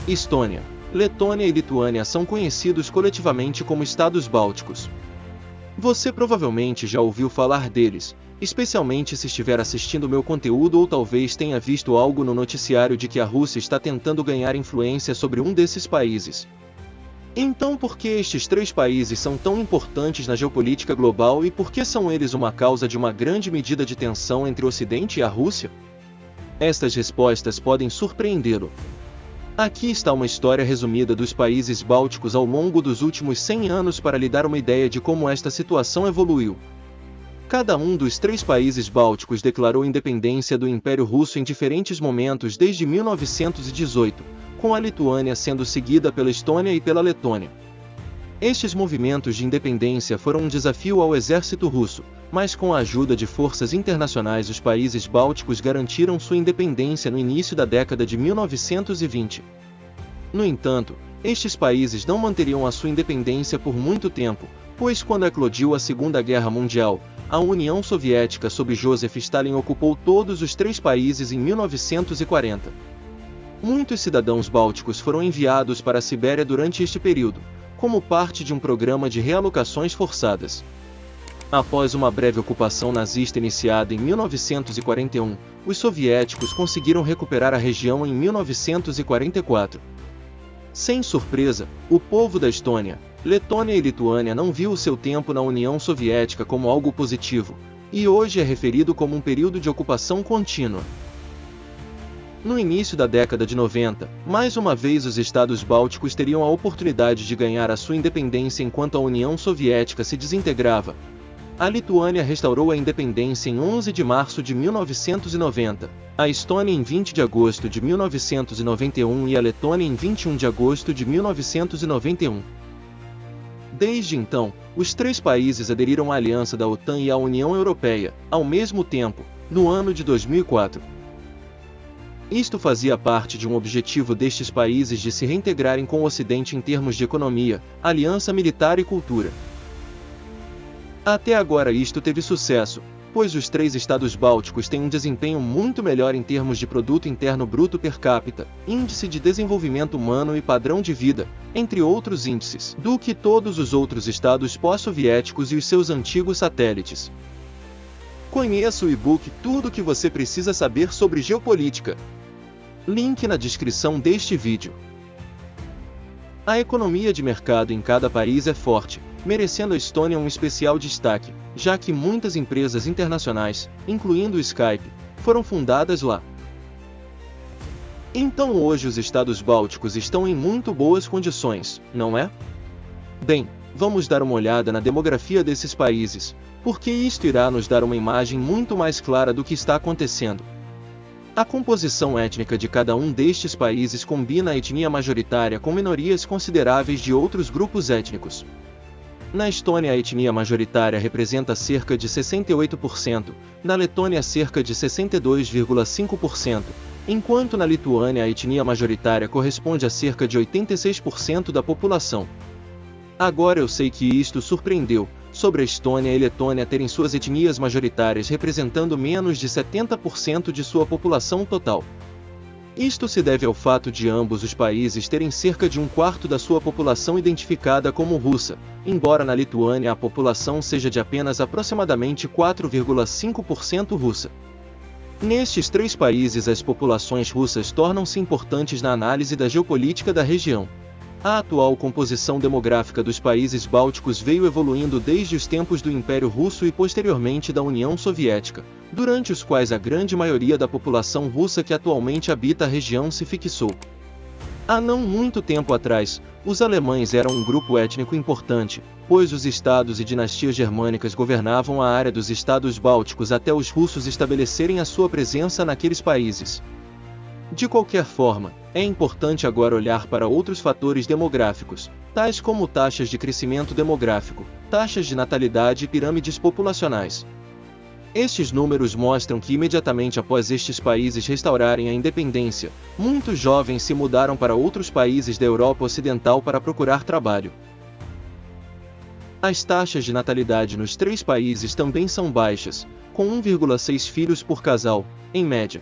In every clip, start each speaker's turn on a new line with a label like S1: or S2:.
S1: Estônia, Letônia e Lituânia são conhecidos coletivamente como Estados Bálticos. Você provavelmente já ouviu falar deles, especialmente se estiver assistindo meu conteúdo ou talvez tenha visto algo no noticiário de que a Rússia está tentando ganhar influência sobre um desses países. Então, por que estes três países são tão importantes na geopolítica global e por que são eles uma causa de uma grande medida de tensão entre o Ocidente e a Rússia? Estas respostas podem surpreendê-lo. Aqui está uma história resumida dos países bálticos ao longo dos últimos 100 anos para lhe dar uma ideia de como esta situação evoluiu. Cada um dos três países bálticos declarou independência do Império Russo em diferentes momentos desde 1918, com a Lituânia sendo seguida pela Estônia e pela Letônia. Estes movimentos de independência foram um desafio ao exército russo, mas com a ajuda de forças internacionais os países bálticos garantiram sua independência no início da década de 1920. No entanto, estes países não manteriam a sua independência por muito tempo, pois quando eclodiu a Segunda Guerra Mundial, a União Soviética sob Joseph Stalin ocupou todos os três países em 1940. Muitos cidadãos bálticos foram enviados para a Sibéria durante este período, como parte de um programa de realocações forçadas. Após uma breve ocupação nazista iniciada em 1941, os soviéticos conseguiram recuperar a região em 1944. Sem surpresa, o povo da Estônia, Letônia e Lituânia não viu o seu tempo na União Soviética como algo positivo, e hoje é referido como um período de ocupação contínua. No início da década de 90, mais uma vez os estados bálticos teriam a oportunidade de ganhar a sua independência enquanto a União Soviética se desintegrava. A Lituânia restaurou a independência em 11 de março de 1990, a Estônia em 20 de agosto de 1991 e a Letônia em 21 de agosto de 1991. Desde então, os três países aderiram à aliança da OTAN e à União Europeia, ao mesmo tempo, no ano de 2004. Isto fazia parte de um objetivo destes países de se reintegrarem com o Ocidente em termos de economia, aliança militar e cultura. Até agora isto teve sucesso, pois os três estados bálticos têm um desempenho muito melhor em termos de produto interno bruto per capita, índice de desenvolvimento humano e padrão de vida, entre outros índices, do que todos os outros estados pós-soviéticos e os seus antigos satélites. Conheça o e-book Tudo o que você precisa saber sobre geopolítica. Link na descrição deste vídeo. A economia de mercado em cada país é forte, merecendo a Estônia um especial destaque, já que muitas empresas internacionais, incluindo o Skype, foram fundadas lá. Então hoje os estados bálticos estão em muito boas condições, não é? Bem, vamos dar uma olhada na demografia desses países, porque isto irá nos dar uma imagem muito mais clara do que está acontecendo. A composição étnica de cada um destes países combina a etnia majoritária com minorias consideráveis de outros grupos étnicos. Na Estônia a etnia majoritária representa cerca de 68%, na Letônia cerca de 62,5%, enquanto na Lituânia a etnia majoritária corresponde a cerca de 86% da população. Agora eu sei que isto surpreendeu, sobre a Estônia e Letônia terem suas etnias majoritárias representando menos de 70% de sua população total. Isto se deve ao fato de ambos os países terem cerca de um quarto da sua população identificada como russa, embora na Lituânia a população seja de apenas aproximadamente 4,5% russa. Nestes três países as populações russas tornam-se importantes na análise da geopolítica da região. A atual composição demográfica dos países bálticos veio evoluindo desde os tempos do Império Russo e posteriormente da União Soviética, durante os quais a grande maioria da população russa que atualmente habita a região se fixou. Há não muito tempo atrás, os alemães eram um grupo étnico importante, pois os estados e dinastias germânicas governavam a área dos estados bálticos até os russos estabelecerem a sua presença naqueles países. De qualquer forma, é importante agora olhar para outros fatores demográficos, tais como taxas de crescimento demográfico, taxas de natalidade e pirâmides populacionais. Estes números mostram que imediatamente após estes países restaurarem a independência, muitos jovens se mudaram para outros países da Europa Ocidental para procurar trabalho. As taxas de natalidade nos três países também são baixas, com 1,6 filhos por casal, em média.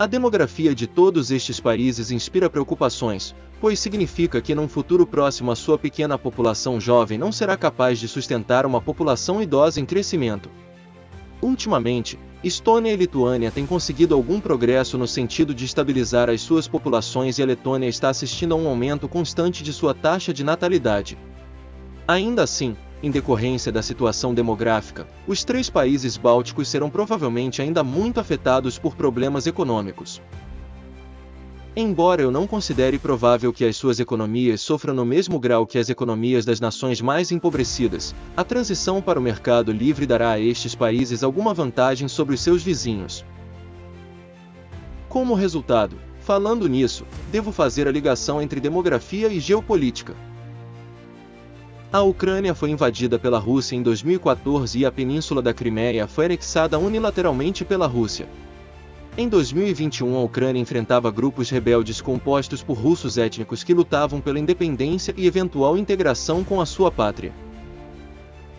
S1: A demografia de todos estes países inspira preocupações, pois significa que num futuro próximo a sua pequena população jovem não será capaz de sustentar uma população idosa em crescimento. Ultimamente, Estônia e Lituânia têm conseguido algum progresso no sentido de estabilizar as suas populações e a Letônia está assistindo a um aumento constante de sua taxa de natalidade. Ainda assim, em decorrência da situação demográfica, os 3 países bálticos serão provavelmente ainda muito afetados por problemas econômicos. Embora eu não considere provável que as suas economias sofram no mesmo grau que as economias das nações mais empobrecidas, a transição para o mercado livre dará a estes países alguma vantagem sobre os seus vizinhos. Como resultado, falando nisso, devo fazer a ligação entre demografia e geopolítica. A Ucrânia foi invadida pela Rússia em 2014 e a Península da Crimeia foi anexada unilateralmente pela Rússia. Em 2021 a Ucrânia enfrentava grupos rebeldes compostos por russos étnicos que lutavam pela independência e eventual integração com a sua pátria.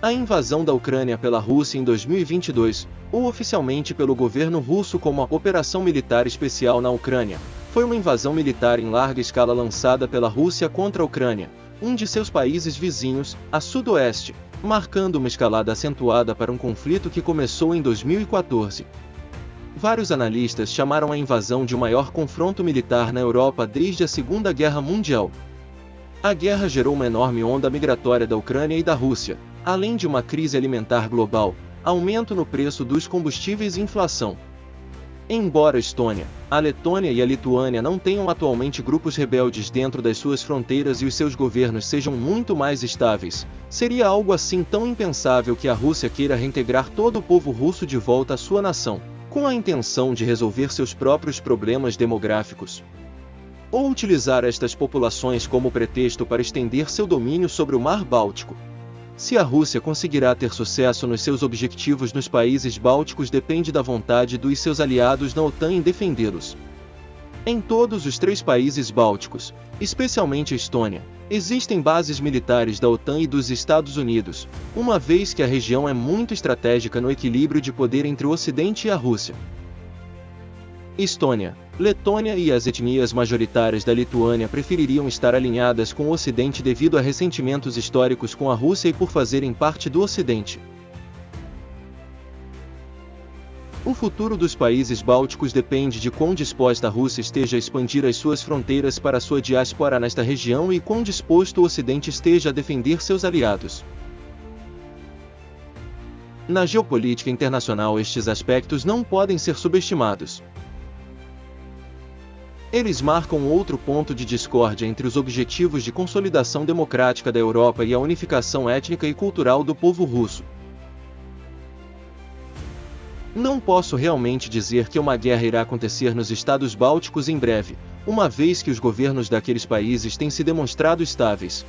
S1: A invasão da Ucrânia pela Rússia em 2022, ou oficialmente pelo governo russo como a Operação Militar Especial na Ucrânia, foi uma invasão militar em larga escala lançada pela Rússia contra a Ucrânia, um de seus países vizinhos, a sudoeste, marcando uma escalada acentuada para um conflito que começou em 2014. Vários analistas chamaram a invasão de o maior confronto militar na Europa desde a Segunda Guerra Mundial. A guerra gerou uma enorme onda migratória da Ucrânia e da Rússia, além de uma crise alimentar global, aumento no preço dos combustíveis e inflação. Embora a Estônia, a Letônia e a Lituânia não tenham atualmente grupos rebeldes dentro das suas fronteiras e os seus governos sejam muito mais estáveis, seria algo assim tão impensável que a Rússia queira reintegrar todo o povo russo de volta à sua nação, com a intenção de resolver seus próprios problemas demográficos. Ou utilizar estas populações como pretexto para estender seu domínio sobre o Mar Báltico. Se a Rússia conseguirá ter sucesso nos seus objetivos nos países bálticos depende da vontade dos seus aliados na OTAN em defendê-los. Em todos os 3 países bálticos, especialmente a Estônia, existem bases militares da OTAN e dos Estados Unidos, uma vez que a região é muito estratégica no equilíbrio de poder entre o Ocidente e a Rússia. Estônia, Letônia e as etnias majoritárias da Lituânia prefeririam estar alinhadas com o Ocidente devido a ressentimentos históricos com a Rússia e por fazerem parte do Ocidente. O futuro dos países bálticos depende de quão disposta a Rússia esteja a expandir as suas fronteiras para sua diáspora nesta região e quão disposto o Ocidente esteja a defender seus aliados. Na geopolítica internacional estes aspectos não podem ser subestimados. Eles marcam outro ponto de discórdia entre os objetivos de consolidação democrática da Europa e a unificação étnica e cultural do povo russo. Não posso realmente dizer que uma guerra irá acontecer nos Estados Bálticos em breve, uma vez que os governos daqueles países têm se demonstrado estáveis.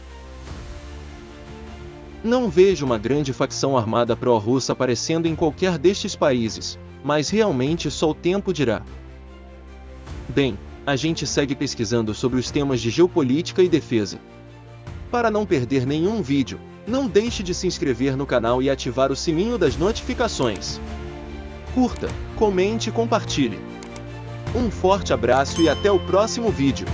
S1: Não vejo uma grande facção armada pró-russa aparecendo em qualquer destes países, mas realmente só o tempo dirá. Bem, a gente segue pesquisando sobre os temas de geopolítica e defesa. Para não perder nenhum vídeo, não deixe de se inscrever no canal e ativar o sininho das notificações. Curta, comente e compartilhe. Um forte abraço e até o próximo vídeo.